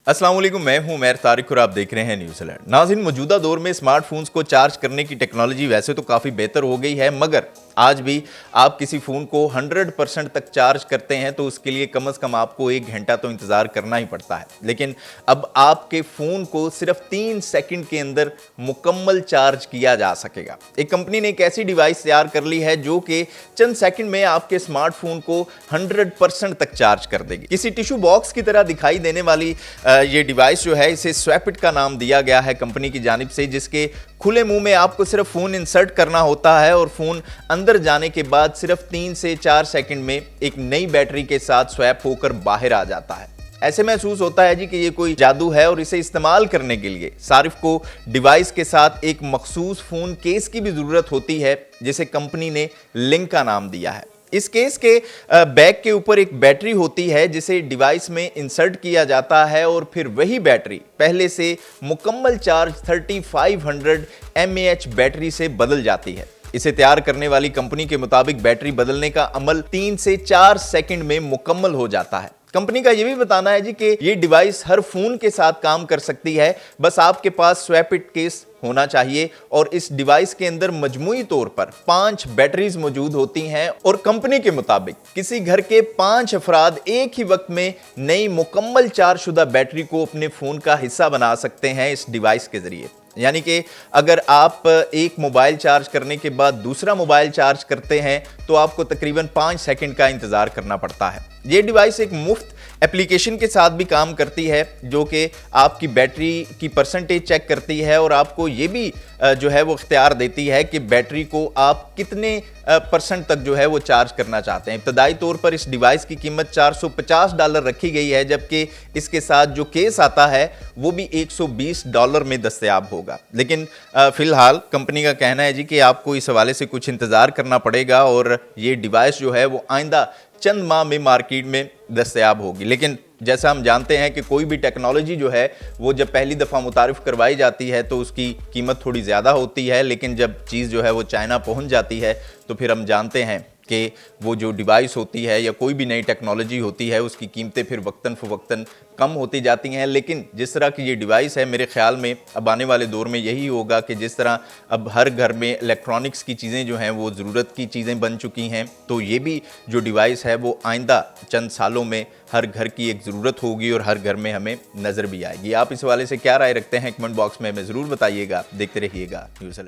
अस्सलाम वालेकुम, मैं हूं उमैर तारिक और आप देख रहे हैं न्यूज़ अलर्ट। नाज़रीन, मौजूदा दौर में स्मार्टफोन्स को चार्ज करने की टेक्नोलॉजी वैसे तो काफ़ी बेहतर हो गई है, मगर आज भी आप किसी फ़ोन को 100% तक चार्ज करते हैं तो उसके लिए कम से कम आपको 1 घंटा तो इंतज़ार करना ही पड़ता है। लेकिन अब आपके फ़ोन को सिर्फ 3 सेकंड के अंदर मुकम्मल चार्ज किया जा सकेगा। एक कंपनी ने एक ऐसी डिवाइस तैयार कर ली है जो कि चंद सेकंड में आपके स्मार्टफोन को 100% तक चार्ज कर देगी। किसी टिश्यू बॉक्स की तरह दिखाई देने वाली ये डिवाइस जो है, इसे स्वैपिट का नाम दिया गया है कंपनी की जानिब से, जिसके खुले मुंह में आपको सिर्फ फोन इंसर्ट करना होता है और फोन अंदर जाने के बाद सिर्फ 3 से 4 सेकंड में एक नई बैटरी के साथ स्वैप होकर बाहर आ जाता है। ऐसे महसूस होता है जी कि ये कोई जादू है और इसे इस्तेमाल करने के लिए सारिफ को डिवाइस के साथ एक मखसूस फोन केस की भी जरूरत होती है, जिसे कंपनी ने लिंक का नाम दिया है। इस केस के बैक के ऊपर एक बैटरी होती है जिसे डिवाइस में इंसर्ट किया जाता है और फिर वही बैटरी पहले से मुकम्मल चार्ज 3500 mAh बैटरी से बदल जाती है। इसे तैयार करने वाली कंपनी के मुताबिक बैटरी बदलने का अमल 3 से 4 सेकंड में मुकम्मल हो जाता है। कंपनी का यह भी बताना है जी कि ये डिवाइस हर फोन के साथ काम कर सकती है, बस आपके पास स्वैपिट केस होना चाहिए और इस डिवाइस के अंदर मजमूई तौर पर 5 बैटरीज मौजूद होती हैं और कंपनी के मुताबिक किसी घर के 5 अफराद एक ही वक्त में नई मुकम्मल चार्ज शुदा बैटरी को अपने फोन का हिस्सा बना सकते हैं इस डिवाइस के जरिए। यानी कि अगर आप एक मोबाइल चार्ज करने के बाद दूसरा मोबाइल चार्ज करते हैं तो आपको तकरीबन 5 सेकंड का इंतजार करना पड़ता है। ये डिवाइस एक मुफ्त एप्लीकेशन के साथ भी काम करती है जो कि आपकी बैटरी की परसेंटेज चेक करती है और आपको ये भी जो है वो इख्तियार देती है कि बैटरी को आप कितने परसेंट तक जो है वो चार्ज करना चाहते हैं। इब्तदाई तौर पर इस डिवाइस की कीमत $450 रखी गई है, जबकि इसके साथ जो केस आता है वो भी $120 में दस्तयाब होगा। लेकिन फिलहाल कंपनी का कहना है जी कि आपको इस हवाले से कुछ इंतज़ार करना पड़ेगा और ये डिवाइस जो है वो आइंदा चंद माह में मार्केट में दस्तयाब होगी। लेकिन जैसा हम जानते हैं कि कोई भी टेक्नोलॉजी जो है वो जब पहली दफ़ा मुतारिफ करवाई जाती है तो उसकी कीमत थोड़ी ज़्यादा होती है, लेकिन जब चीज़ जो है वो चाइना पहुंच जाती है तो फिर हम जानते हैं कि वो जो डिवाइस होती है या कोई भी नई टेक्नोलॉजी होती है उसकी कीमतें फिर वक्तन फ़वक्तन कम होती जाती हैं। लेकिन जिस तरह की ये डिवाइस है, मेरे ख्याल में अब आने वाले दौर में यही होगा कि जिस तरह अब हर घर में इलेक्ट्रॉनिक्स की चीज़ें जो हैं वो ज़रूरत की चीज़ें बन चुकी हैं, तो ये भी जो डिवाइस है वो आइंदा चंद सालों में हर घर की एक ज़रूरत होगी और हर घर में हमें नज़र भी आएगी। आप इस हवाले से क्या राय रखते हैं कमेंट बॉक्स में हमें ज़रूर बताइएगा। देखते रहिएगा न्यूज़ अलर्ट।